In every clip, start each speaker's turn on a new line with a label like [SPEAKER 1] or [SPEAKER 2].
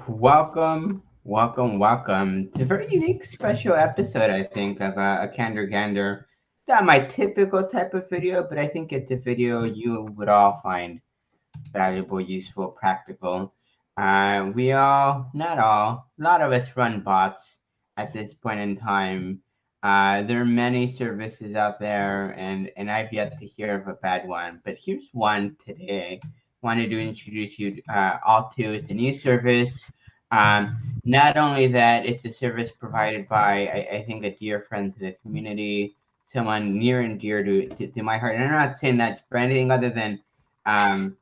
[SPEAKER 1] Welcome to a very unique, special episode, I think, of a Candor Gander. Not my typical type of video, but I think it's a video you would all find valuable, useful, practical. Not all, a lot of us run bots at this point in time. There are many services out there, and I've yet to hear of a bad one. But here's one today. Wanted to introduce you all to. It's a new service. Not only that, it's a service provided by, I think, a dear friend to the community, someone near and dear to my heart. And I'm not saying that for anything other than um,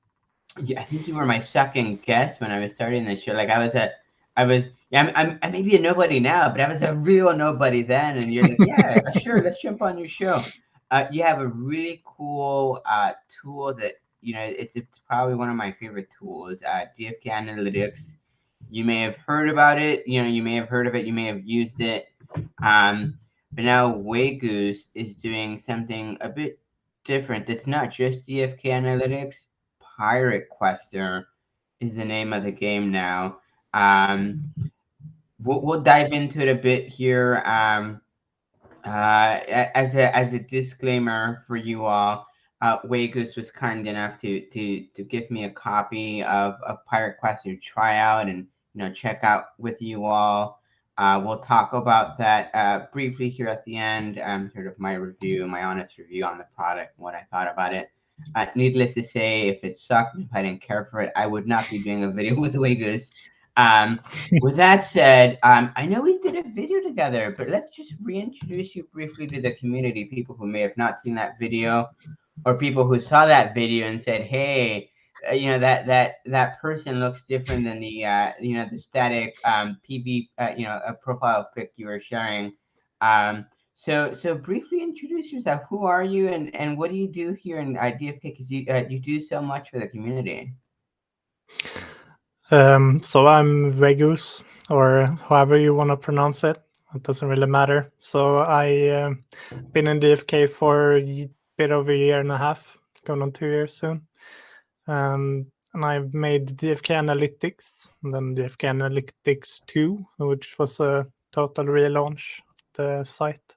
[SPEAKER 1] yeah, I think you were my second guest when I was starting this show. Like yeah, I may be a nobody now, but I was a real nobody then. And you're like, yeah, sure, let's jump on your show. You have a really cool tool that it's probably one of my favorite tools. DFK Analytics. You may have heard about it. You may have heard of it. You may have used it. But now Weghuz is doing something a bit different. It's not just DFK Analytics. Pirate Quester is the name of the game now. We'll dive into it a bit here. As a disclaimer for you all, Weghuz was kind enough to give me a copy of Pirate Quester to try out and check out with you all. We'll talk about that briefly here at the end. Sort of my honest review on the product, and what I thought about it. Needless to say, if it sucked, if I didn't care for it, I would not be doing a video with Weghuz. With that said, I know we did a video together, but let's just reintroduce you briefly to the community, people who may have not seen that video, or people who saw that video and said, "Hey, that person looks different than the the static PV a profile pic you were sharing." So briefly introduce yourself. Who are you, and what do you do here in DFK? Because you do so much for the community.
[SPEAKER 2] So I'm Weghuz, or however you want to pronounce it. It doesn't really matter. So I been in DFK for a bit over a year and a half, going on 2 years soon. And I've made DFK Analytics, and then DFK Analytics 2, which was a total relaunch of the site.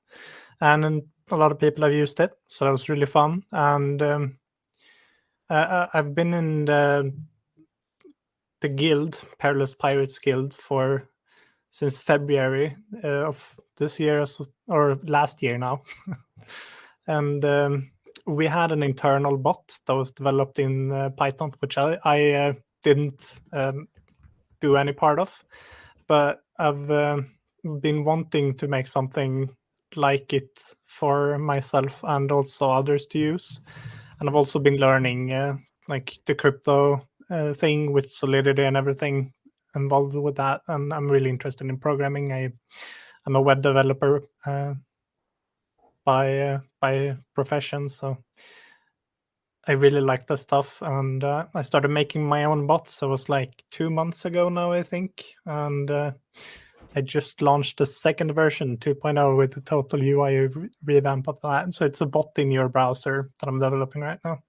[SPEAKER 2] And a lot of people have used it, so that was really fun. And I've been in the guild, Perilous Pirates Guild, since February of this year, or last year now. And we had an internal bot that was developed in Python, which I didn't do any part of, but I've been wanting to make something like it for myself and also others to use. And I've also been learning like the crypto thing with Solidity and everything involved with that, and I'm really interested in programming. I'm a web developer by profession, so I really like the stuff. And I started making my own bots. It was like 2 months ago now, I think, and I just launched the second version, 2.0, with the total UI revamp of that. So it's a bot in your browser that I'm developing right now,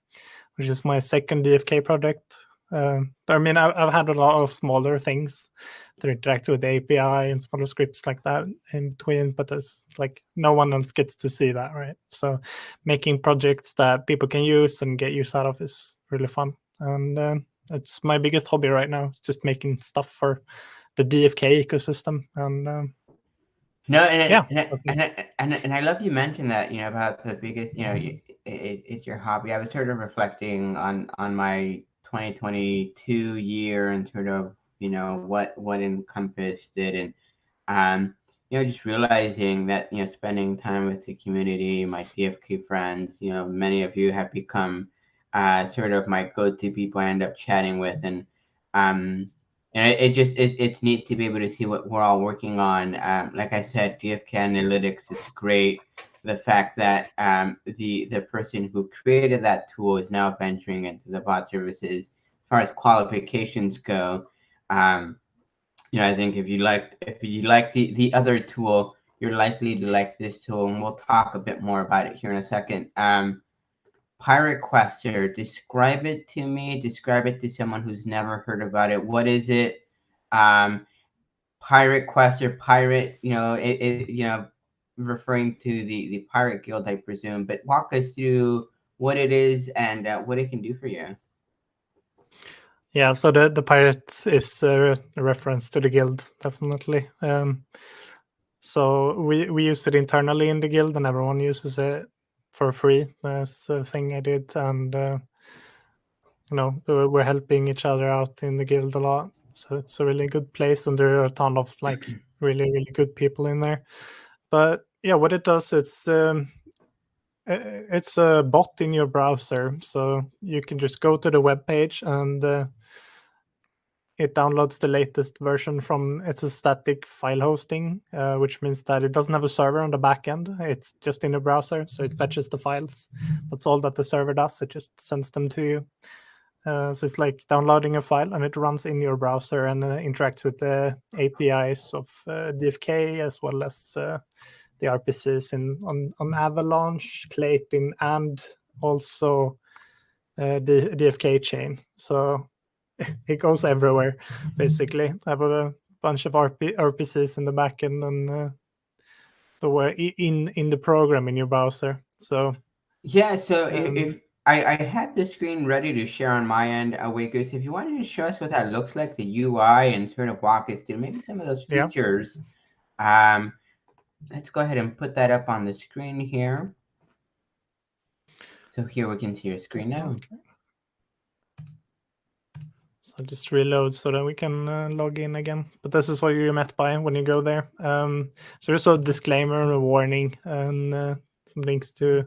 [SPEAKER 2] which is my second DFK project. I mean, I've had a lot of smaller things that interact with the API and smaller scripts like that in between, but there's like no one else gets to see that, right? So making projects that people can use and get use out of is really fun. And it's my biggest hobby right now, just making stuff for the DFK ecosystem. And
[SPEAKER 1] I love you mentioned that, about the biggest, it's your hobby. I was sort of reflecting on my 2022 year and sort of what encompassed it, and just realizing that spending time with the community, my DFK friends, many of you have become sort of my go-to people I end up chatting with, and it's neat to be able to see what we're all working on. Like I said, DFK Analytics is great. The fact that the person who created that tool is now venturing into the bot services. As far as qualifications go, I think if you like the other tool, you're likely to like this tool, and we'll talk a bit more about it here in a second. Pirate Quester, describe it to me. Describe it to someone who's never heard about it. What is it? pirate quest or pirate, referring to the pirate guild, I presume. But walk us through what it is and what it can do for you.
[SPEAKER 2] Yeah, so the pirate is a reference to the guild, definitely. So we use it internally in the guild, and everyone uses it for free. That's the thing I did, and we're helping each other out in the guild a lot. So it's a really good place, and there are a ton of like really really good people in there. But yeah, what it does, it's a bot in your browser, so you can just go to the web page and it downloads the latest version from. It's a static file hosting, which means that it doesn't have a server on the back end. It's just in the browser, so it fetches the files. That's all that the server does. It just sends them to you. So it's like downloading a file, and it runs in your browser and interacts with the APIs of DFK, as well as the RPCs on Avalanche, Clayton, and also the DFK chain. So it goes everywhere, basically. I have a bunch of RPCs in the backend and in the program in your browser. So
[SPEAKER 1] Yeah, so if I had the screen ready to share on my end, Weghuz, if you wanted to show us what that looks like, the UI, and sort of walk us through maybe some of those
[SPEAKER 2] yeah.
[SPEAKER 1] features, let's go ahead and put that up on the screen here. So here we can see your screen now.
[SPEAKER 2] So just reload so that we can log in again. But this is what you're met by when you go there. So there's a disclaimer and a warning and some links to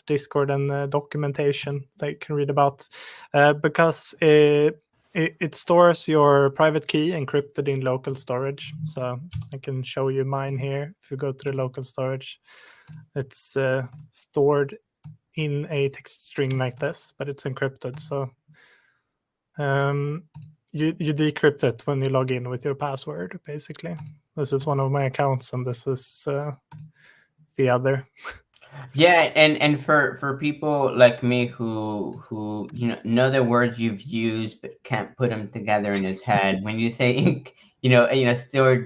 [SPEAKER 2] Discord and documentation that you can read about. Because it stores your private key encrypted in local storage. So I can show you mine here. If you go to the local storage, it's stored in a text string like this, but it's encrypted. So you decrypt it when you log in with your password, basically. This is one of my accounts, and this is the other.
[SPEAKER 1] Yeah, and for people like me who know the words you've used but can't put them together in his head, when you say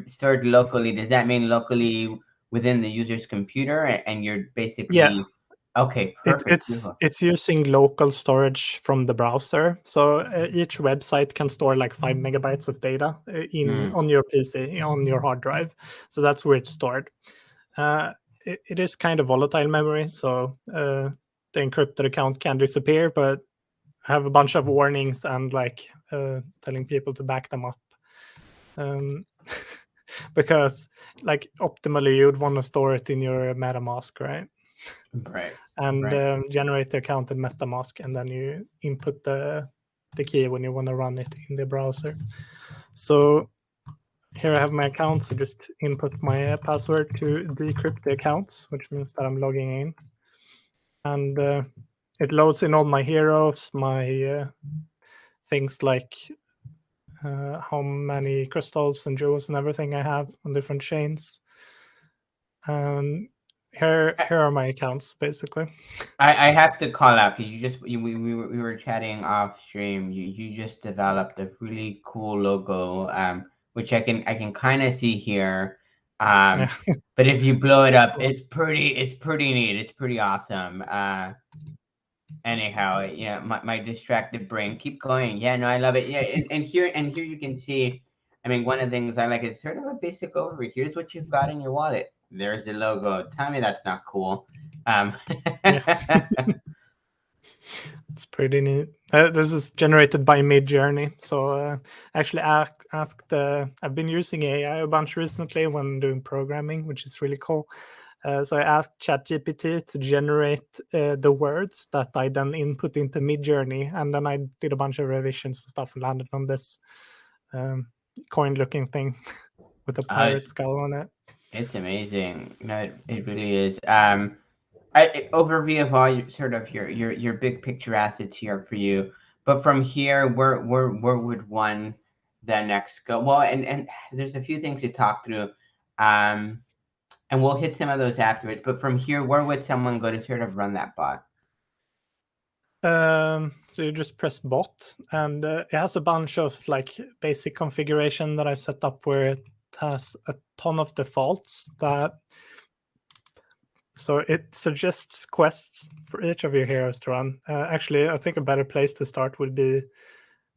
[SPEAKER 1] stored locally, does that mean locally within the user's computer, and you're basically okay, perfect.
[SPEAKER 2] It's using local storage from the browser. So each website can store like 5 megabytes of data on your PC, on your hard drive. So that's where it's stored. It is kind of volatile memory, so the encrypted account can disappear, but I have a bunch of warnings and like telling people to back them up. Because like optimally you'd want to store it in your MetaMask, right?
[SPEAKER 1] Right.
[SPEAKER 2] And
[SPEAKER 1] right.
[SPEAKER 2] generate the account in MetaMask, and then you input the key when you want to run it in the browser. So here I have my account, so just input my password to decrypt the accounts, which means that I'm logging in. And it loads in all my heroes, my things like how many crystals and jewels and everything I have on different chains. And here are my accounts, basically.
[SPEAKER 1] I have to call out because we were chatting off stream. You just developed a really cool logo, which I can kind of see here. But if you blow it up, it's pretty neat. It's pretty awesome. Anyhow, my distracted brain. Keep going. Yeah, no, I love it. Yeah, and here you can see. I mean, one of the things I like is sort of a basic overview. Here's what you've got in your wallet. There's the logo. Tell me that's not cool.
[SPEAKER 2] It's pretty neat. This is generated by Midjourney. So actually asked. I've been using AI a bunch recently when doing programming, which is really cool. So I asked ChatGPT to generate the words that I then input into Midjourney, and then I did a bunch of revisions and stuff and landed on this coin-looking thing with a pirate skull on it.
[SPEAKER 1] It's amazing. No, it really is. Overview of all your big picture assets here for you. But from here, where would one then next go? Well, and there's a few things to talk through. And we'll hit some of those afterwards. But from here, where would someone go to sort of run that bot?
[SPEAKER 2] So you just press bot, and it has a bunch of like basic configuration that I set up where it has a ton of defaults that. So it suggests quests for each of your heroes to run. Actually, I think a better place to start would be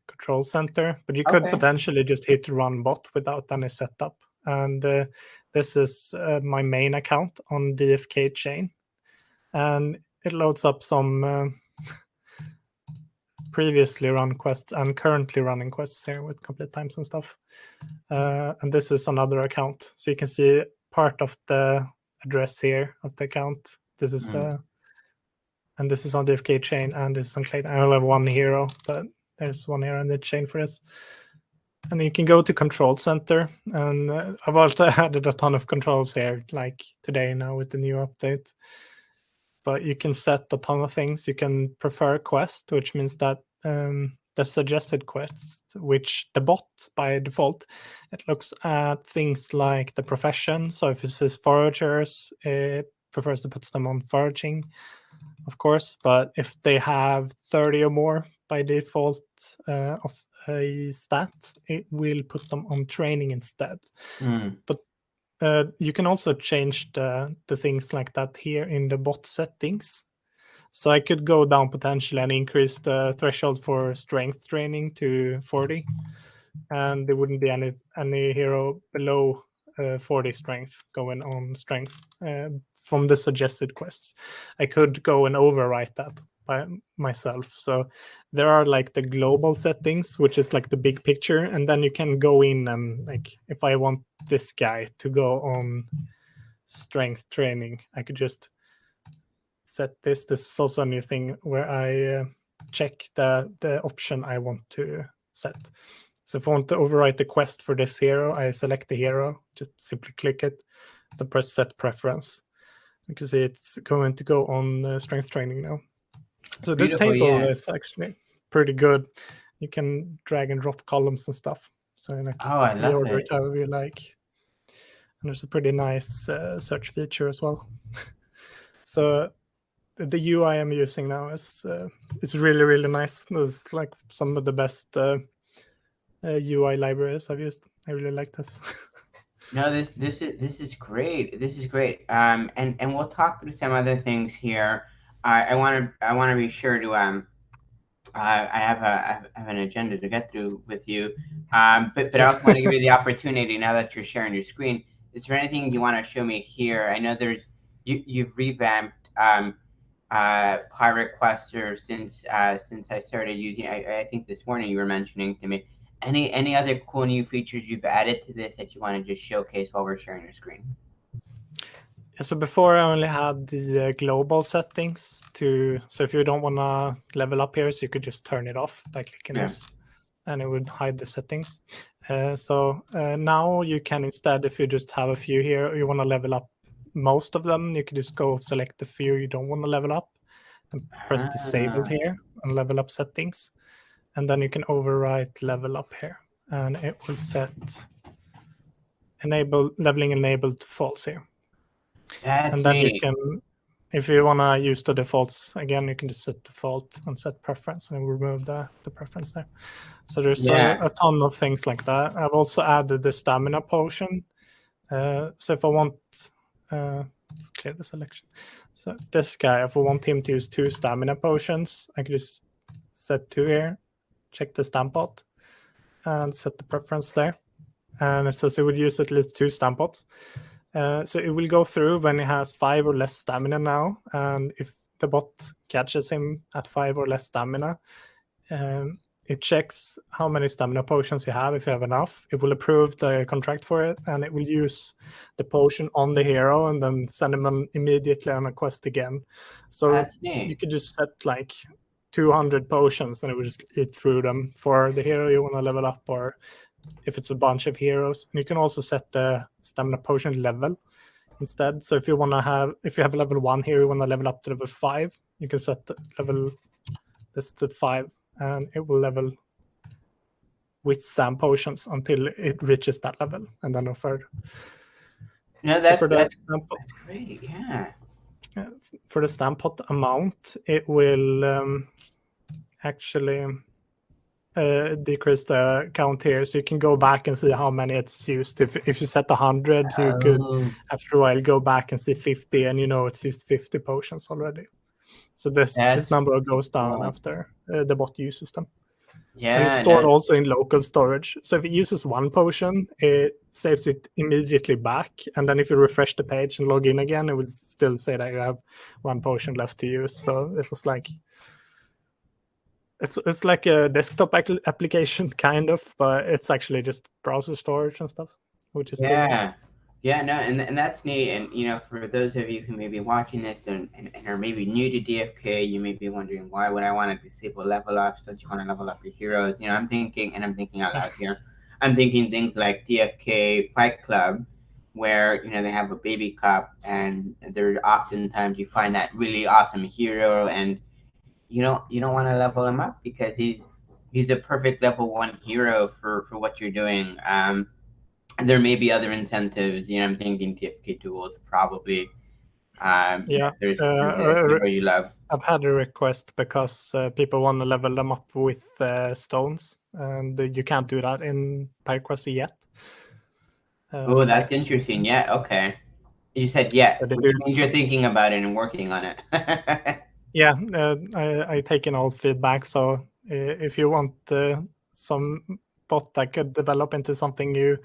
[SPEAKER 2] Control Center, but you could
[SPEAKER 1] Okay.
[SPEAKER 2] potentially just hit run bot without any setup. And this is my main account on DFK chain, and it loads up some previously run quests and currently running quests here with complete times and stuff. And this is another account, so you can see part of the address here of the account. This is the, and this is on DFK chain, and this is on Clayton. I only have one hero, but there's one hero in the chain for this. And you can go to Control Center, and I've also added a ton of controls here, like today now with the new update. But you can set a ton of things. You can prefer quest, which means that the suggested quests, which the bot by default, it looks at things like the profession. So if it says foragers, it prefers to put them on foraging, of course. But if they have 30 or more by default of a stat, it will put them on training instead. But you can also change the things like that here in the bot settings. So I could go down potentially and increase the threshold for strength training to 40, and there wouldn't be any hero below 40 strength going on strength from the suggested quests. I could go and overwrite that by myself. So there are like the global settings, which is like the big picture, and then you can go in and like, if I want this guy to go on strength training, I could just set this. This is also a new thing where I check the option I want to set. So if I want to overwrite the quest for this hero, I select the hero, just simply click it, then press set preference. You can see it's going to go on strength training now. So this table is actually pretty good. You can drag and drop columns and stuff. So like,
[SPEAKER 1] I love it.
[SPEAKER 2] However you like. And there's a pretty nice search feature as well. So the UI I'm using now is it's really, really nice. It's like some of the best UI libraries I've used. I really like this.
[SPEAKER 1] No, this is great. This is great. And we'll talk through some other things here. I want to be sure to I have an agenda to get through with you. But I also want to give you the opportunity, now that you're sharing your screen. Is there anything you want to show me here? I know you've revamped Pirate Quester since I started using. I think this morning you were mentioning to me. Any other cool new features you've added to this that you want to just showcase while we're sharing your screen?
[SPEAKER 2] Yeah, so before I only had the global settings so if you don't want to level up here, so you could just turn it off by clicking this, and it would hide the settings. So now you can instead, if you just have a few here, you want to level up most of them, you can just go select the few you don't want to level up and press disabled here and level up settings. And then you can overwrite level up here, and it will set leveling enabled to false here.
[SPEAKER 1] That's
[SPEAKER 2] and then
[SPEAKER 1] neat.
[SPEAKER 2] You can, if you want to use the defaults again, you can just set default and set preference and remove the preference there. So there's a ton of things like that. I've also added the stamina potion. So if I want, let's clear the selection. So this guy, if I want him to use 2 stamina potions, I can just set 2 here, check the stamp pot, and set the preference there. And it says it would use at least 2 stamp pots. So it will go through when he has 5 or less stamina now, and if the bot catches him at 5 or less stamina, it checks how many stamina potions you have. If you have enough, it will approve the contract for it, and it will use the potion on the hero and then send him immediately on a quest again. So you could just set like 200 potions, and it will just eat through them for the hero you want to level up, or if it's a bunch of heroes. And you can also set the stamina potion level instead. So if you have level 1 here, you want to level up to level 5, you can set the level this to 5, and it will level with stam potions until it reaches that level, and then no further.
[SPEAKER 1] No, that's great. Yeah.
[SPEAKER 2] For the stamp pot amount, it will actually decrease the count here, so you can go back and see how many it's used. If you set 100, you could
[SPEAKER 1] Oh,
[SPEAKER 2] after a while go back and see 50, and you know it's used 50 potions already. So this
[SPEAKER 1] that's
[SPEAKER 2] number goes down
[SPEAKER 1] cool.
[SPEAKER 2] after the bot uses them. And it's
[SPEAKER 1] Yeah,
[SPEAKER 2] stored
[SPEAKER 1] no,
[SPEAKER 2] also in local storage. So if it uses one potion, it saves it immediately back. And then if you refresh the page and log in again, it would still say that you have one potion left to use. So it was like it's like a desktop application kind of, but it's actually just browser storage and stuff, which is pretty neat.
[SPEAKER 1] yeah. Yeah, no, and that's neat. And for those of you who may be watching this and are maybe new to DFK, you may be wondering why would I want to disable level up since you want to level up your heroes. I'm thinking, and I'm thinking out loud here. I'm thinking things like DFK Fight Club, where they have a baby cop, and there oftentimes you find that really awesome hero, and you don't want to level him up because he's a perfect level 1 hero for what you're doing. There may be other incentives. I'm thinking TFK tools probably.
[SPEAKER 2] Yeah,
[SPEAKER 1] There's a hero you love.
[SPEAKER 2] I've had a request because people want to level them up with stones, and you can't do that in PyQuest yet.
[SPEAKER 1] Oh, that's
[SPEAKER 2] Like,
[SPEAKER 1] interesting. Yeah, okay. You said yeah,
[SPEAKER 2] so they
[SPEAKER 1] which
[SPEAKER 2] do.
[SPEAKER 1] means you're thinking about it and working on it.
[SPEAKER 2] Yeah, I take in all feedback. So if you want some bot that could develop into something you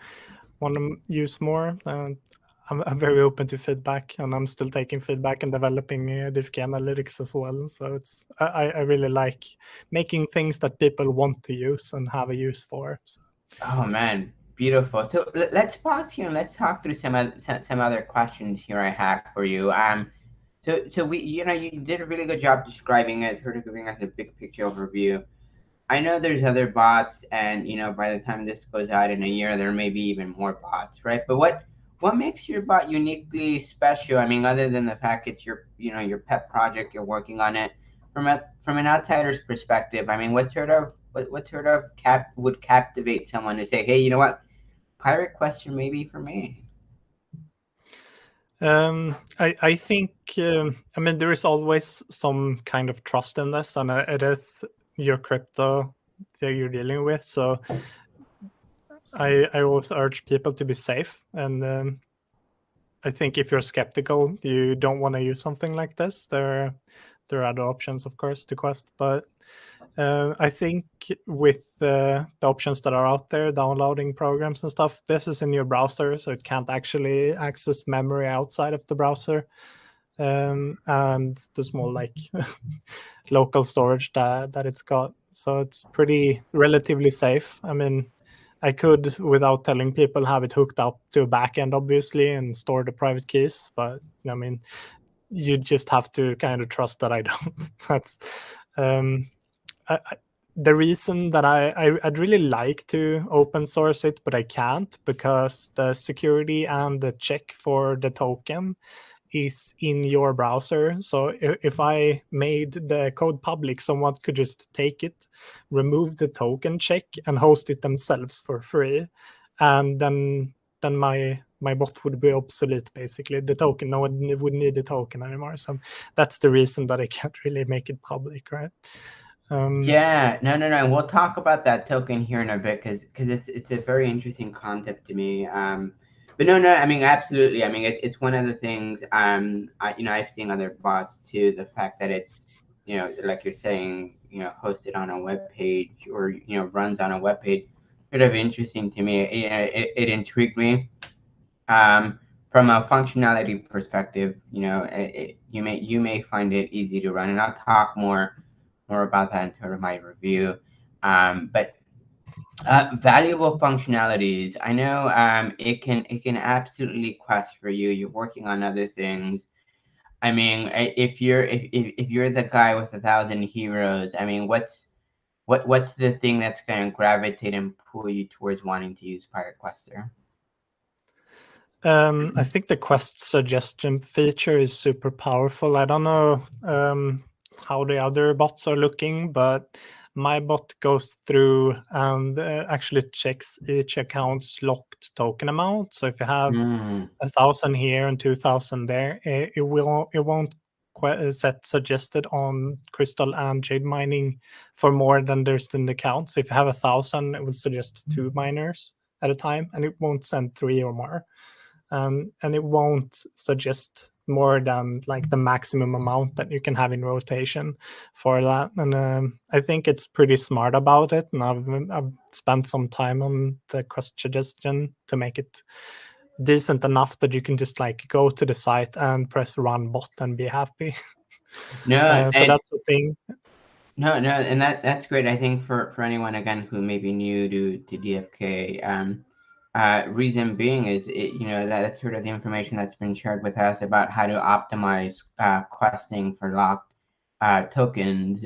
[SPEAKER 2] want to use more, I'm very open to feedback, and I'm still taking feedback and developing DFK analytics as well. So I really like making things that people want to use and have a use for. So.
[SPEAKER 1] Oh man, beautiful. So let's pause here and let's talk through some other questions here I have for you. So we you did a really good job describing it, sort of giving us a big picture overview. I know there's other bots, and by the time this goes out in a year, there may be even more bots, right? But what makes your bot uniquely special? I mean, other than the fact it's your pet project, you're working on it. From an outsider's perspective, I mean, what sort of would captivate someone to say, hey, you know what, Pirate Question may be for me.
[SPEAKER 2] I think I mean there is always some kind of trust in this, and it is your crypto that you're dealing with. So I always urge people to be safe, and I think if you're skeptical, you don't want to use something like this. There are other options, of course, to Quest, but I think with the options that are out there, downloading programs and stuff, this is in your browser, so it can't actually access memory outside of the browser. And the small like local storage that it's got, so it's pretty relatively safe. I mean, I could, without telling people, have it hooked up to a backend, obviously, and store the private keys. But I mean, you just have to kind of trust that I don't. That's the reason that I'd really like to open source it, but I can't because the security and the check for the token is in your browser. So if I made the code public, someone could just take it, remove the token check, and host it themselves for free, and then my bot would be obsolete. Basically, the token, no one would need the token anymore. So that's the reason that I can't really make it public, right?
[SPEAKER 1] Yeah, no. We'll talk about that token here in a bit because it's a very interesting concept to me. But no. I mean, absolutely. I mean, it's one of the things. I've seen other bots too. The fact that it's like you're saying, hosted on a web page or runs on a web page, sort of interesting to me. It intrigued me. From a functionality perspective, you may find it easy to run, and I'll talk more about that in sort of my review. But valuable functionalities. I know it can absolutely quest for you. You're working on other things. I mean, if you're the guy with 1,000 heroes, I mean, what's the thing that's going to gravitate and pull you towards wanting to use Pirate Quester?
[SPEAKER 2] I think the quest suggestion feature is super powerful. I don't know how the other bots are looking, but my bot goes through and actually checks each account's locked token amount. So if you have 1,000 here and 2,000 there, it won't set suggested on crystal and jade mining for more than there's in the count. So if you have 1,000, it will suggest 2 miners at a time, and it won't send 3 or more. And it won't suggest more than like the maximum amount that you can have in rotation for that. And I think it's pretty smart about it. And I've spent some time on the quest suggestion to make it decent enough that you can just like go to the site and press run bot and be happy.
[SPEAKER 1] No,
[SPEAKER 2] So that's the thing.
[SPEAKER 1] No, and that's great. I think for anyone again who may be new to DFK, reason being is that's sort of the information that's been shared with us about how to optimize questing for locked tokens.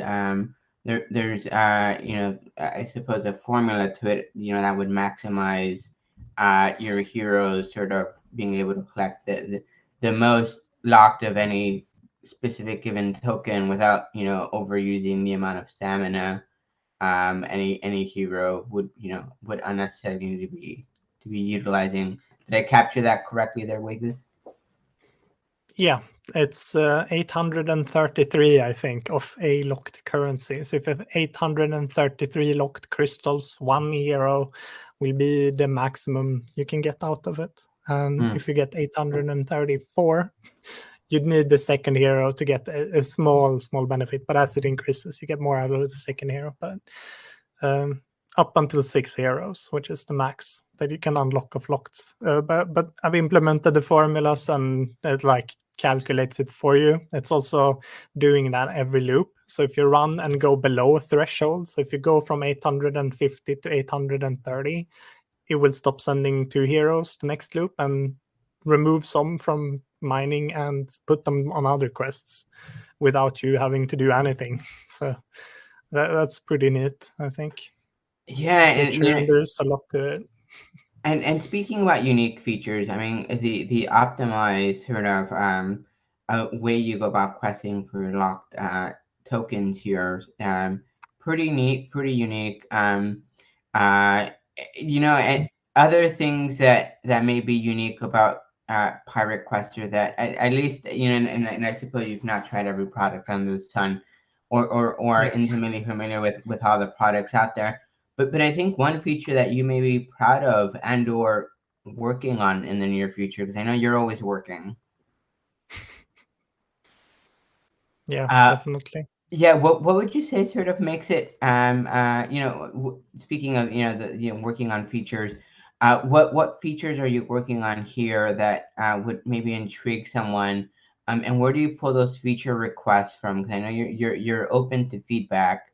[SPEAKER 1] There's I suppose a formula to it, that would maximize your heroes sort of being able to collect the most locked of any specific given token without overusing the amount of stamina any hero would unnecessarily need to be utilizing. Did I capture that correctly there, Weghuz?
[SPEAKER 2] Yeah, it's 833, I think, of a locked currency. So if you have 833 locked crystals, 1 hero will be the maximum you can get out of it. And if you get 834, you'd need the second hero to get a small benefit. But as it increases, you get more out of the second hero. But up until 6 heroes, which is the max that you can unlock of locked. But I've implemented the formulas and it like calculates it for you. It's also doing that every loop. So if you run and go below a threshold, so if you go from 850 to 830, it will stop sending 2 heroes the next loop and remove some from mining and put them on other quests without you having to do anything. So that's pretty neat, I think.
[SPEAKER 1] Yeah,
[SPEAKER 2] And there's a lot to it.
[SPEAKER 1] And speaking about unique features, I mean the optimized sort of way you go about questing for locked tokens here, pretty neat, pretty unique. And other things that may be unique about Pirate Quester that at least and I suppose you've not tried every product under this sun, or intimately familiar with all the products out there. But I think one feature that you may be proud of and or working on in the near future, because I know you're always working.
[SPEAKER 2] Yeah, definitely.
[SPEAKER 1] Yeah, what would you say sort of makes it speaking of working on features, what features are you working on here that would maybe intrigue someone, and where do you pull those feature requests from? Because I know you're open to feedback.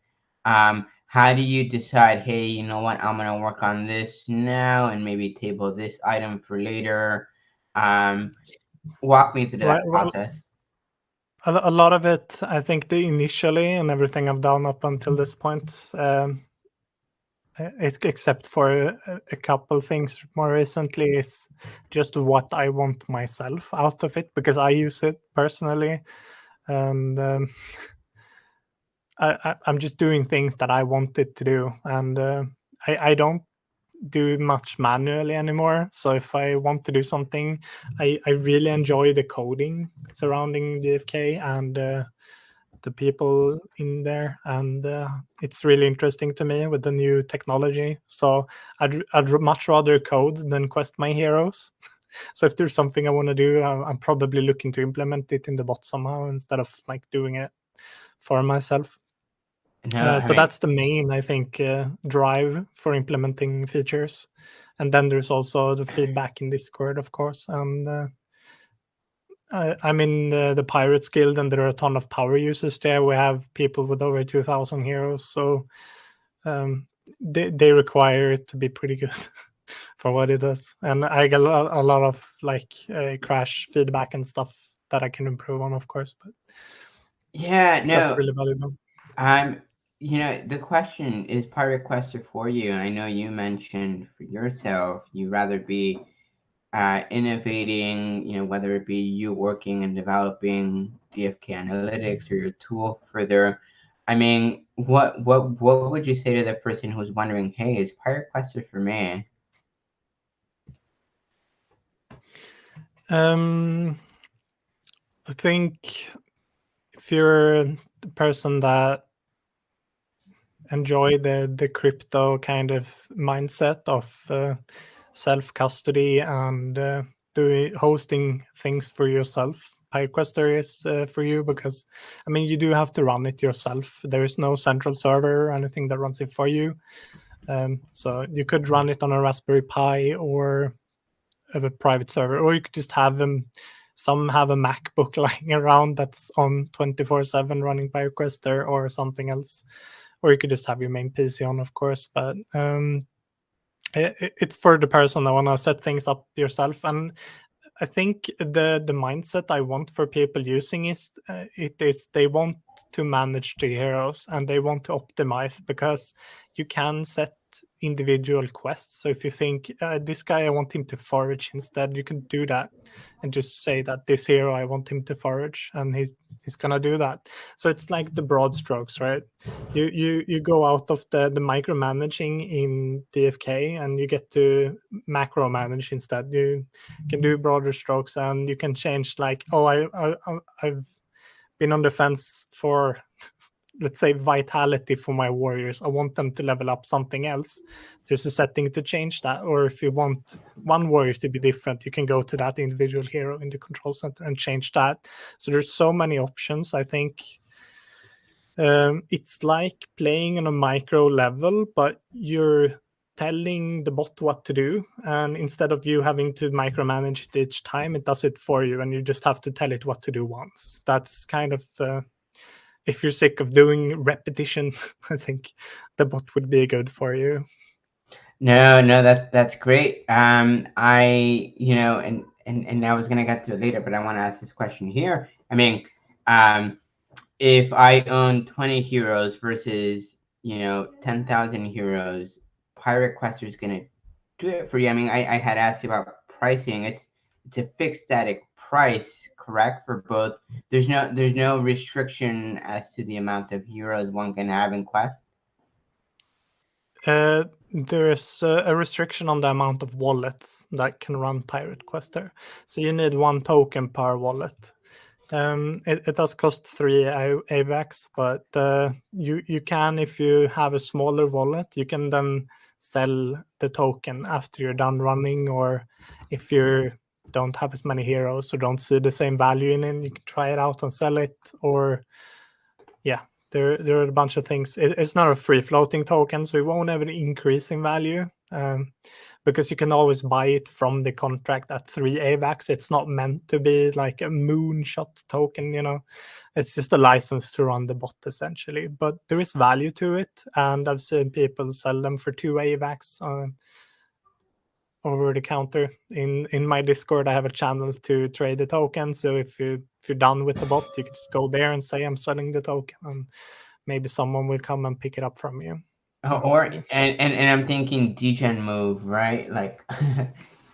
[SPEAKER 1] How do you decide, hey, you know what, I'm gonna work on this now and maybe table this item for later? Walk me through that process.
[SPEAKER 2] A lot of it, I think, the initially and everything I've done up until this point, except for a couple things more recently, is just what I want myself out of it because I use it personally, and I'm just doing things that I want it to do, and I don't do much manually anymore. So if I want to do something, I really enjoy the coding surrounding DFK and the people in there, and it's really interesting to me with the new technology. So I'd much rather code than quest my heroes. So if there's something I want to do, I'm probably looking to implement it in the bot somehow instead of like doing it for myself.
[SPEAKER 1] No,
[SPEAKER 2] So that's the main, I think, drive for implementing features. And then there's also the feedback in Discord, of course. And I'm in the Pirates Guild, and there are a ton of power users there. We have people with over 2,000 heroes, so they require it to be pretty good for what it does. And I get a lot of like crash feedback and stuff that I can improve on, of course. But
[SPEAKER 1] yeah, no,
[SPEAKER 2] that's really valuable.
[SPEAKER 1] The question is Pirate Quester for you. I know you mentioned for yourself you'd rather be innovating, whether it be you working and developing DFK analytics or your tool further. I mean, what would you say to the person who's wondering, hey, is Pirate Quester for me?
[SPEAKER 2] I think if you're the person that enjoy the crypto kind of mindset of self custody and doing hosting things for yourself, PyQuester is for you, because I mean you do have to run it yourself. There is no central server or anything that runs it for you. So you could run it on a Raspberry Pi or a private server, or you could just have them. Some have a MacBook lying around that's on 24/7 running PyQuester or something else, or you could just have your main PC on, of course. But it's for the person that want to set things up yourself. And I think the mindset I want for people using is they want to manage the heroes and they want to optimize, because you can set individual quests. So if you think this guy, I want him to forage instead, you can do that and just say that this hero I want him to forage, and he's gonna do that. So it's like the broad strokes, right? You go out of the micromanaging in DFK and you get to macro manage instead. You can do broader strokes and you can change, like, oh, I've been on the fence for let's say vitality for my warriors. I want them to level up something else. There's a setting to change that. Or if you want one warrior to be different, you can go to that individual hero in the control center and change that. So there's so many options. I think it's like playing on a micro level, but you're telling the bot what to do, and instead of you having to micromanage it each time, it does it for you, and you just have to tell it what to do once. That's kind of if you're sick of doing repetition, I think the bot would be good for you.
[SPEAKER 1] No, that's great. I and I was gonna get to it later, but I want to ask this question here. I mean, if I own 20 heroes versus 10,000 heroes, Pirate Quester is gonna do it for you. I mean, I had asked you about pricing. It's a fixed static price, correct, for both. There's no restriction as to the amount of heroes one can have in Quest.
[SPEAKER 2] There's a restriction on the amount of wallets that can run Pirate Quester. So you need 1 token per wallet. It does cost 3 AVAX, but you can, if you have a smaller wallet, you can then sell the token after you're done running, or if you don't have as many heroes or don't see the same value in it, you can try it out and sell it. Or yeah, there are a bunch of things. It's not a free floating token, so it won't have an increase in value, because you can always buy it from the contract at 3 AVAX. It's not meant to be like a moonshot token, It's just a license to run the bot, essentially. But there is value to it, and I've seen people sell them for 2 AVAX over the counter. In my Discord, I have a channel to trade the token. So if you're done with the bot, you can just go there and say I'm selling the token, and maybe someone will come and pick it up from you.
[SPEAKER 1] Or and I'm thinking degen move, right? Like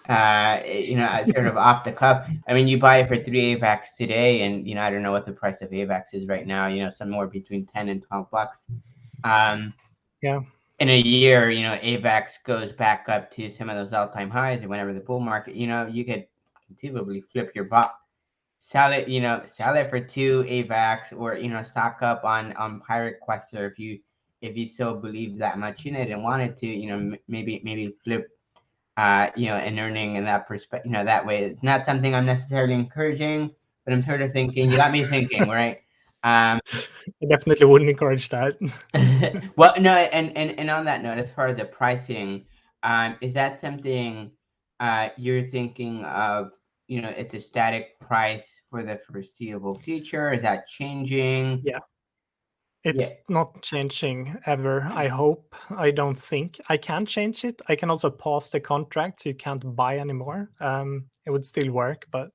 [SPEAKER 1] sort of off the cuff. I mean, you buy it for 3 AVAX today, and I don't know what the price of AVAX is right now, somewhere between 10 and $12.
[SPEAKER 2] Yeah.
[SPEAKER 1] In a year, AVAX goes back up to some of those all-time highs, and whenever the bull market, you could conceivably flip your bot, sell it for 2 AVAX, or stock up on Pirate Quester if you so believe that much in it and wanted to, maybe flip an earning in that perspective, that way. It's not something I'm necessarily encouraging, but I'm sort of thinking, you got me thinking, right?
[SPEAKER 2] I definitely wouldn't encourage that.
[SPEAKER 1] Well, no, and on that note, as far as the pricing, is that something you're thinking of? It's a static price for the foreseeable future. Is that changing?
[SPEAKER 2] Yeah. It's not changing ever, I hope. I don't think. I can change it. I can also pause the contract so you can't buy anymore. It would still work, but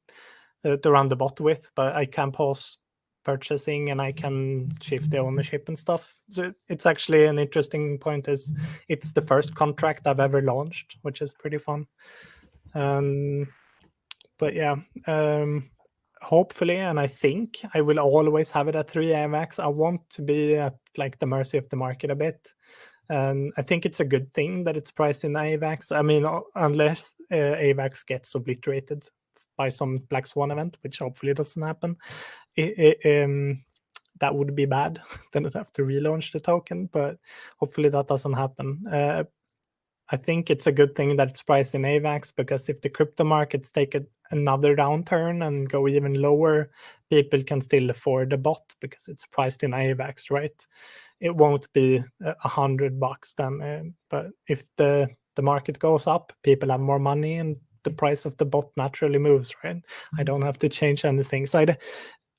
[SPEAKER 2] to run the bot with, but I can pause purchasing and I can shift the ownership and stuff. So it's actually an interesting point, is it's the first contract I've ever launched, which is pretty fun. But yeah, hopefully, and I think I will always have it at 3 AVAX. I want to be at like the mercy of the market a bit. And I think it's a good thing that it's priced in AVAX. I mean, unless AVAX gets obliterated by some Black Swan event, which hopefully doesn't happen. that would be bad. Then I'd have to relaunch the token, but hopefully that doesn't happen. I think it's a good thing that it's priced in AVAX, because if the crypto markets take another downturn and go even lower, people can still afford the bot because it's priced in AVAX, right? It won't be $100 then, but if the market goes up, people have more money and the price of the bot naturally moves, right? I don't have to change anything. So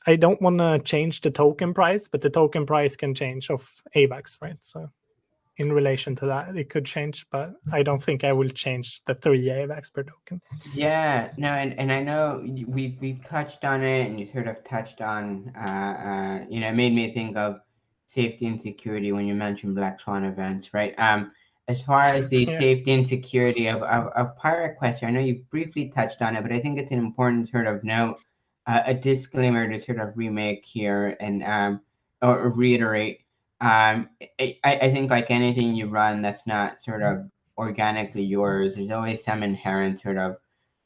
[SPEAKER 2] I don't want to change the token price, but the token price can change of AVAX, right? So in relation to that, it could change, but I don't think I will change the 3 AVAX per token.
[SPEAKER 1] Yeah, no, and I know we've touched on it, and you sort of touched on, it made me think of safety and security when you mentioned Black Swan events, right? As far as the
[SPEAKER 2] Yeah.
[SPEAKER 1] safety and security of Pirate Quest, I know you briefly touched on it, but I think it's an important sort of note, a disclaimer to sort of remake here and or reiterate. I think like anything you run that's not sort of organically yours, there's always some inherent sort of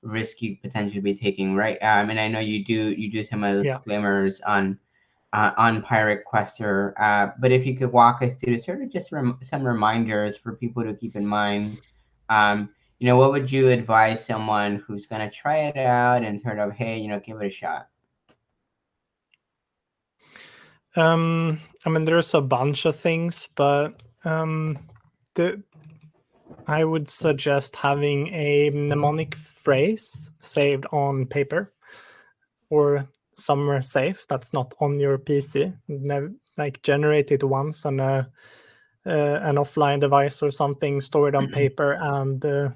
[SPEAKER 1] risk you potentially be taking, right? And I know you do some of the disclaimers on Pirate Quester, but if you could walk us through sort of just some reminders for people to keep in mind. What would you advise someone who's going to try it out and sort of, hey, give it a shot?
[SPEAKER 2] I mean, there's a bunch of things, but I would suggest having a mnemonic phrase saved on paper or somewhere safe that's not on your PC. Like generate it once on an offline device or something, store it on paper, and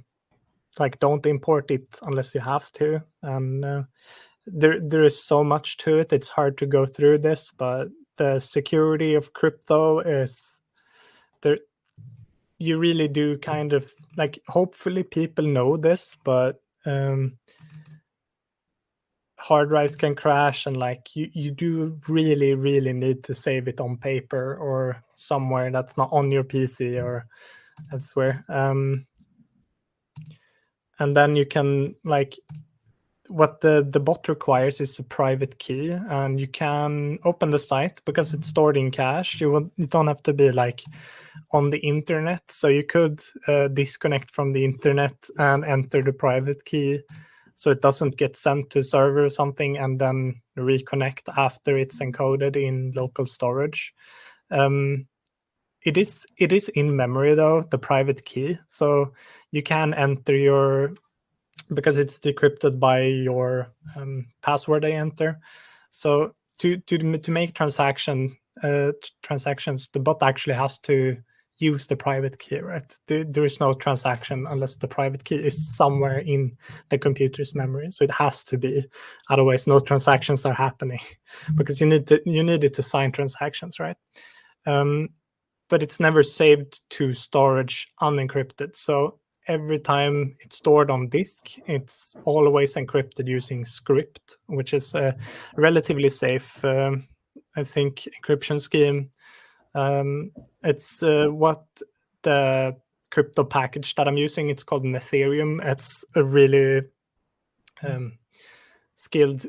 [SPEAKER 2] like don't import it unless you have to. And there is so much to it. It's hard to go through this, but the security of crypto is there. You really do kind of like, hopefully people know this, but hard drives can crash, and like you do really need to save it on paper or somewhere that's not on your PC or elsewhere. And then you can, like, what the bot requires is a private key, and you can open the site because it's stored in cache. You don't have to be like on the internet, so you could disconnect from the internet and enter the private key so it doesn't get sent to server or something, and then reconnect after it's encoded in local storage. It is in memory though, the private key, so you can enter because it's decrypted by your password I enter. So to make transactions, the bot actually has to use the private key, right? There is no transaction unless the private key is somewhere in the computer's memory. So it has to be, otherwise no transactions are happening because you need it to sign transactions, right? But it's never saved to storage unencrypted. So every time it's stored on disk, it's always encrypted using script, which is a relatively safe, I think, encryption scheme. It's what the crypto package that I'm using, it's called an Ethereum. It's a really skilled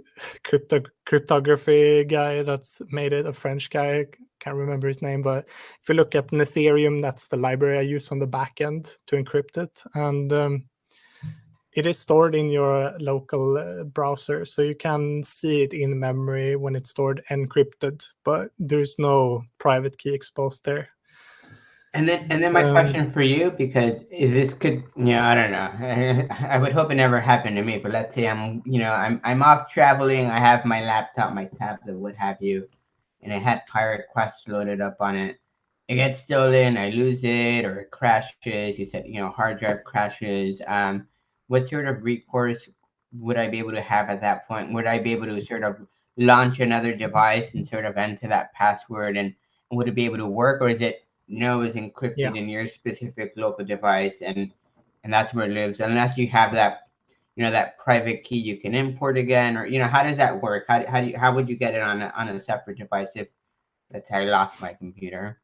[SPEAKER 2] cryptography guy that's made it, a French guy. Can't remember his name, but if you look at an Ethereum, that's the library I use on the back end to encrypt it. And it is stored in your local browser, so you can see it in memory when it's stored encrypted, but there's no private key exposed there.
[SPEAKER 1] And then my question for you, because this could, I don't know, I would hope it never happened to me, but let's say I'm off traveling, I have my laptop, my tablet, what have you, and I had Pirate Quest loaded up on it. It gets stolen, I lose it, or it crashes. You said, hard drive crashes. What sort of recourse would I be able to have at that point? Would I be able to sort of launch another device and sort of enter that password, and would it be able to work, or is it is encrypted in your specific local device, and that's where it lives, unless you have that that private key you can import again, or how does that work? How would you get it on a separate device if, let's say, I lost my computer?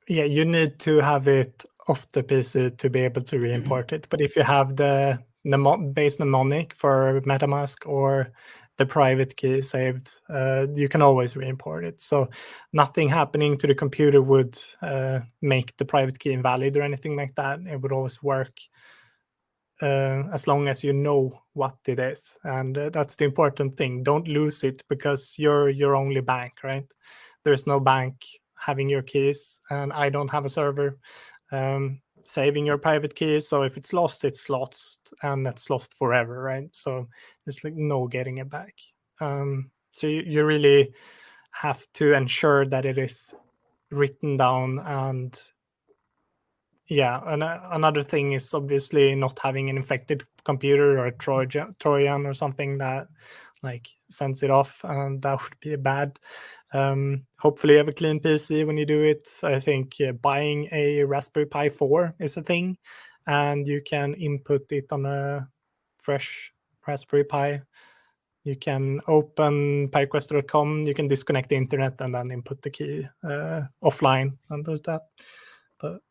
[SPEAKER 2] Yeah, you need to have it off the PC to be able to re-import it. But if you have the base mnemonic for MetaMask or the private key saved, you can always re-import it. So nothing happening to the computer would make the private key invalid or anything like that. It would always work as long as you know what it is, and that's the important thing. Don't lose it, because you're your only bank, right? There's no bank having your keys, and I don't have a server saving your private keys. So if it's lost, and it's lost forever, right? So there's like no getting it back. So you really have to ensure that it is written down. And yeah, and another thing is obviously not having an infected computer or a Trojan or something that like sends it off, and that would be bad. Hopefully you have a clean PC when you do it. I think buying a Raspberry Pi 4 is a thing, and you can input it on a fresh Raspberry Pi. You can open PireQuest.com, you can disconnect the internet and then input the key offline and do that. But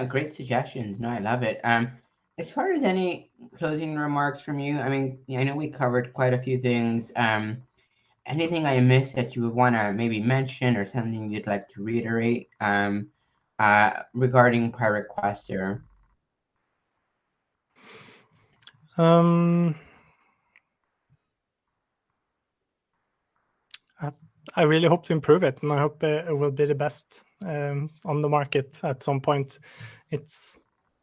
[SPEAKER 1] great suggestions. No, I love it. As far as any closing remarks from you, I mean, I know we covered quite a few things. Anything I missed that you would want to maybe mention, or something you'd like to reiterate regarding PireQuester?
[SPEAKER 2] I really hope to improve it, and I hope it will be the best on the market at some point. It's,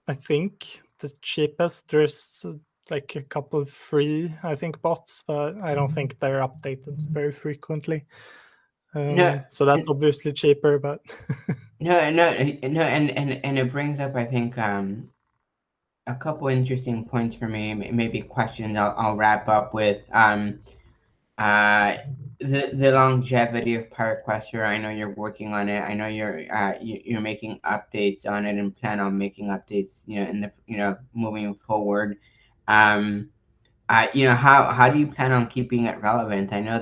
[SPEAKER 2] I think, the cheapest. There's like a couple of free, I think, bots, but I don't think they're updated very frequently.
[SPEAKER 1] No,
[SPEAKER 2] So that's obviously cheaper, but
[SPEAKER 1] no, and it brings up, I think, a couple interesting points for me. Maybe questions I'll wrap up with. Uh, the longevity of PireQuester. I know you're working on it. I know you're making updates on it and plan on making updates. In the moving forward. How do you plan on keeping it relevant? I know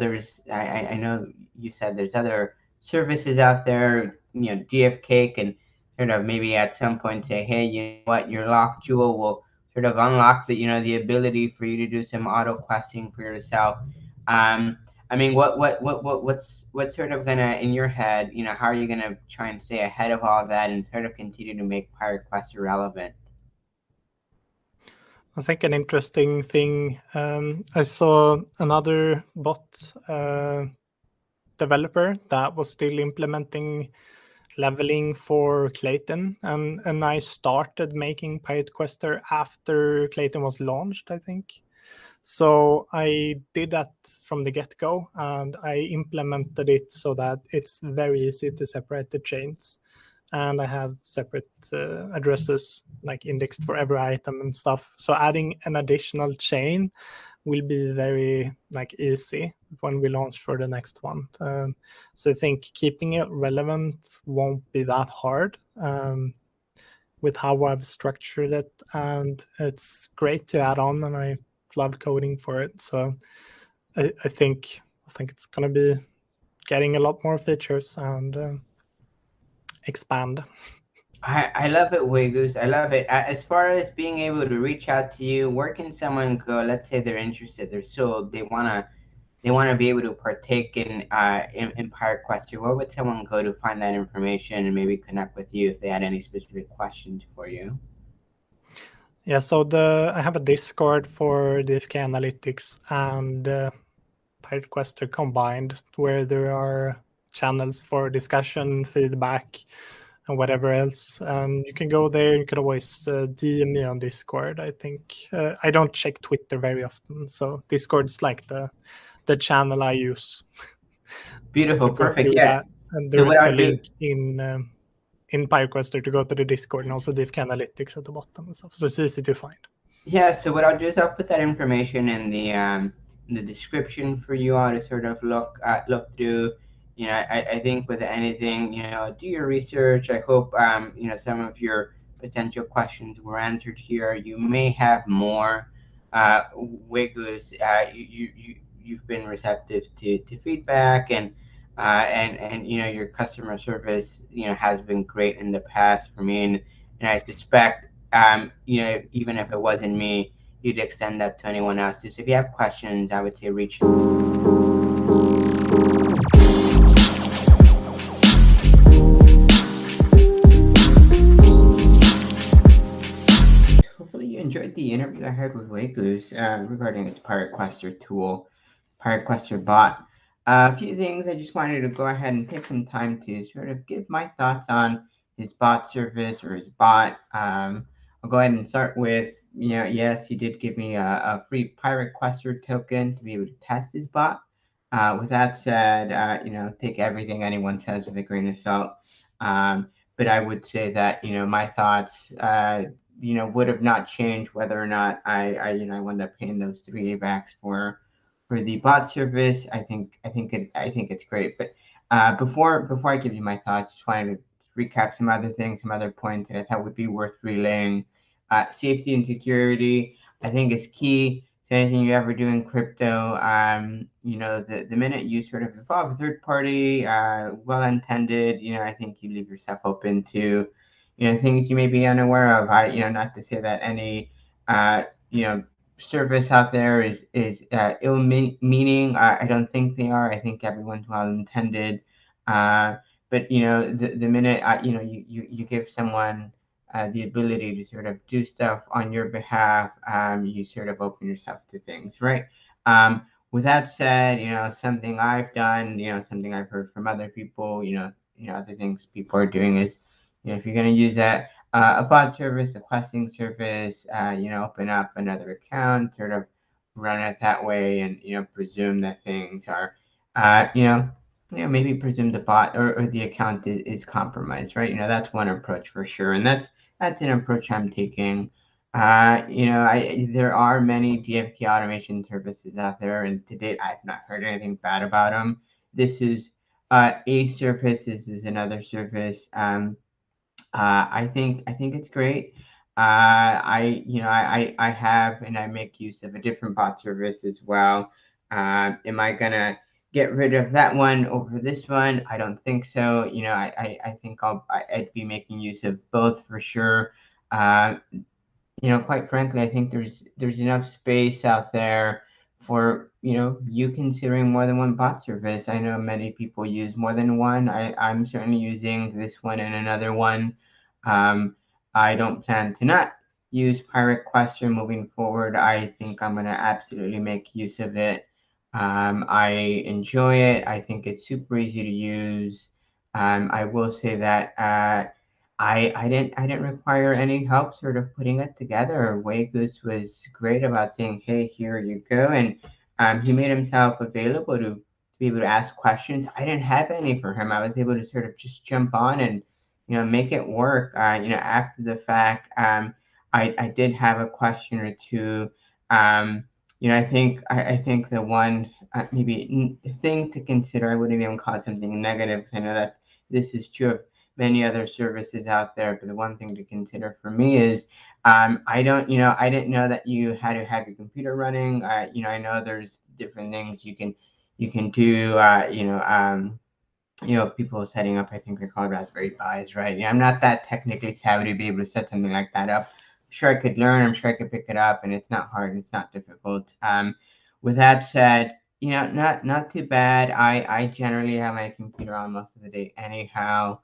[SPEAKER 1] I know you said there's other services out there. DFK can sort of maybe at some point say, hey, you know what, your lock jewel will sort of unlock the ability for you to do some auto questing for yourself. I mean, what's sort of gonna, in your head, how are you gonna try and stay ahead of all that and sort of continue to make PireQuest relevant?
[SPEAKER 2] I think an interesting thing, I saw another bot developer that was still implementing leveling for Clayton, and I started making PireQuester after Clayton was launched, I think. So I did that from the get-go, and I implemented it so that it's very easy to separate the chains. And I have separate addresses like indexed for every item and stuff. So adding an additional chain will be very like easy when we launch for the next one. So I think keeping it relevant won't be that hard with how I've structured it, and it's great to add on, and I love coding for it. So I think it's gonna be getting a lot more features and expand.
[SPEAKER 1] I love it, Weghuz. I love it. As far as being able to reach out to you, where can someone go? Let's say they're interested. They wanna be able to partake in PireQuester. Where would someone go to find that information and maybe connect with you if they had any specific questions for you?
[SPEAKER 2] Yeah, so I have a Discord for DFK Analytics and PireQuester combined, where there are channels for discussion, feedback, and whatever else. And you can go there. You can always DM me on Discord. I think I don't check Twitter very often, so Discord's like the channel I use.
[SPEAKER 1] Beautiful,
[SPEAKER 2] So go
[SPEAKER 1] perfect.
[SPEAKER 2] through
[SPEAKER 1] Yeah.
[SPEAKER 2] that, and
[SPEAKER 1] So
[SPEAKER 2] there
[SPEAKER 1] what
[SPEAKER 2] is a
[SPEAKER 1] I'll do,
[SPEAKER 2] link in PireQuester to go to the Discord, and also DFK Analytics at the bottom and stuff. So it's easy to find.
[SPEAKER 1] Yeah, so what I'll do is I'll put that information in the description for you all to sort of look through. I think with anything, do your research. I hope some of your potential questions were answered here. You may have more. Wiggles, you've been receptive to feedback, and your customer service has been great in the past for me, and I suspect even if it wasn't me, you'd extend that to anyone else too. So if you have questions, I would say reach. Hopefully you enjoyed the interview I had with Weghuz regarding its Pirate Quester tool, Pirate Quester bot. A few things I just wanted to go ahead and take some time to sort of give my thoughts on his bot service or his bot. I'll go ahead and start with, yes, he did give me a free Pirate Quester token to be able to test his bot. With that said, take everything anyone says with a grain of salt. But I would say that, my thoughts, would have not changed whether or not I wound up paying those 3 AVAX for the bot service. I think it's great. But before I give you my thoughts, just wanted to recap some other things, some other points that I thought would be worth relaying. Safety and security, I think, is key to anything you ever do in crypto. The minute you sort of involve a third party, well intended, I think you leave yourself open to, things you may be unaware of. Not to say that any, service out there is ill meaning. I don't think they are. I think everyone's well intended. But the minute you give someone the ability to sort of do stuff on your behalf, you sort of open yourself to things, right? With that said, something I've done, something I've heard from other people, other things people are doing is, if you're going to use a bot service, a questing service, open up another account, sort of run it that way, and presume that things are, maybe presume the bot or the account is compromised, right? That's one approach for sure, and that's an approach I'm taking. There are many DFK automation services out there, and to date, I've not heard anything bad about them. This is a service. This is another service. I think it's great. I have and I make use of a different bot service as well. Am I gonna get rid of that one over this one? I don't think so. I think I'd be making use of both for sure. Uh, quite frankly, I think there's enough space out there for you considering more than one bot service. I know many people use more than one. I'm certainly using this one and another one. Um, I don't plan to not use Pirate Question moving forward. I think I'm gonna absolutely make use of it. I enjoy it. I think it's super easy to use. I will say that. I didn't require any help sort of putting it together. Weghuz was great about saying, "Hey, here you go," and he made himself available to be able to ask questions. I didn't have any for him. I was able to sort of just jump on and make it work. After the fact, I did have a question or two. I think the one maybe thing to consider. I wouldn't even call it something negative. I know that this is true of many other services out there. But the one thing to consider for me is I didn't know that you had to have your computer running. I know there's different things you can do. People setting up, I think they're called Raspberry Pis, right? I'm not that technically savvy to be able to set something like that up. I'm sure I could learn. I'm sure I could pick it up, and it's not hard. It's not difficult. With that said, not too bad. I generally have my computer on most of the day anyhow.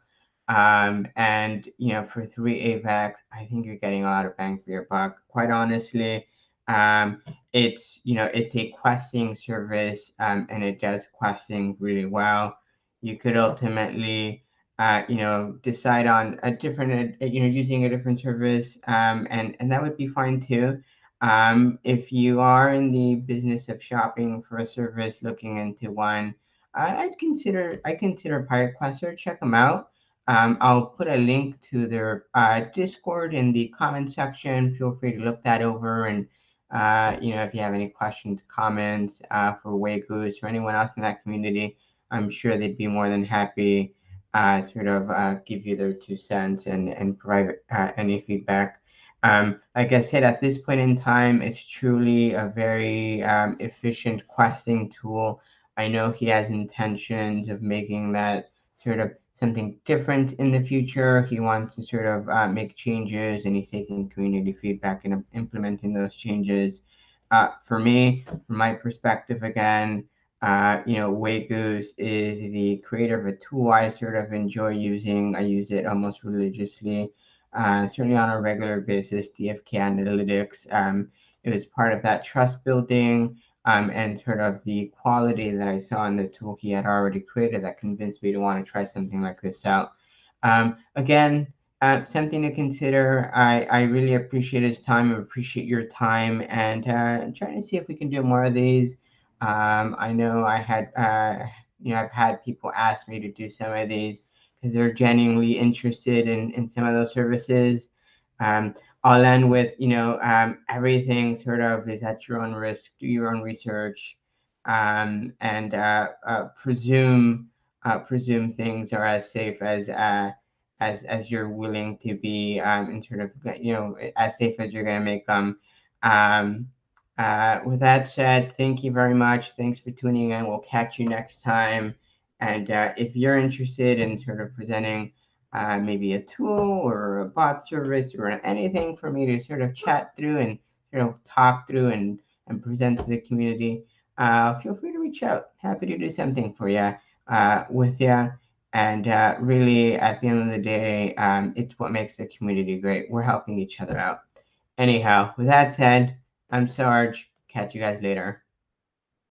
[SPEAKER 1] And for 3 AVAX, I think you're getting a lot of bang for your buck. Quite honestly, it's a questing service, and it does questing really well. You could ultimately, decide on a different, using a different service, and that would be fine too. If you are in the business of shopping for a service, looking into one, I consider Pirate Quester. Check them out. I'll put a link to their Discord in the comment section. Feel free to look that over, and if you have any questions, comments for Weghuz or anyone else in that community, I'm sure they'd be more than happy sort of give you their 2 cents and provide any feedback. Like I said, at this point in time, it's truly a very efficient questing tool. I know he has intentions of making that sort of something different in the future. He wants to sort of make changes, and he's taking community feedback and implementing those changes. For me, from my perspective, again, Weghuz is the creator of a tool I sort of enjoy using. I use it almost religiously, certainly on a regular basis. DFK Analytics. It was part of that trust building and sort of the quality that I saw in the tool he had already created that convinced me to want to try something like this out. Again, something to consider. I really appreciate his time. I appreciate your time, and trying to see if we can do more of these. I know I've had people ask me to do some of these because they're genuinely interested in some of those services. Um, I'll end with, everything sort of is at your own risk. Do your own research, and presume things are as safe as you're willing to be, and sort of, as safe as you're going to make them. Um, with that said, thank you very much. Thanks for tuning in. We'll catch you next time. And if you're interested in sort of presenting maybe a tool or a bot service or anything for me to sort of chat through and talk through and present to the community, feel free to reach out. Happy to do something for you, with you. And really, at the end of the day, it's what makes the community great. We're helping each other out. Anyhow, with that said, I'm Sarge. Catch you guys later.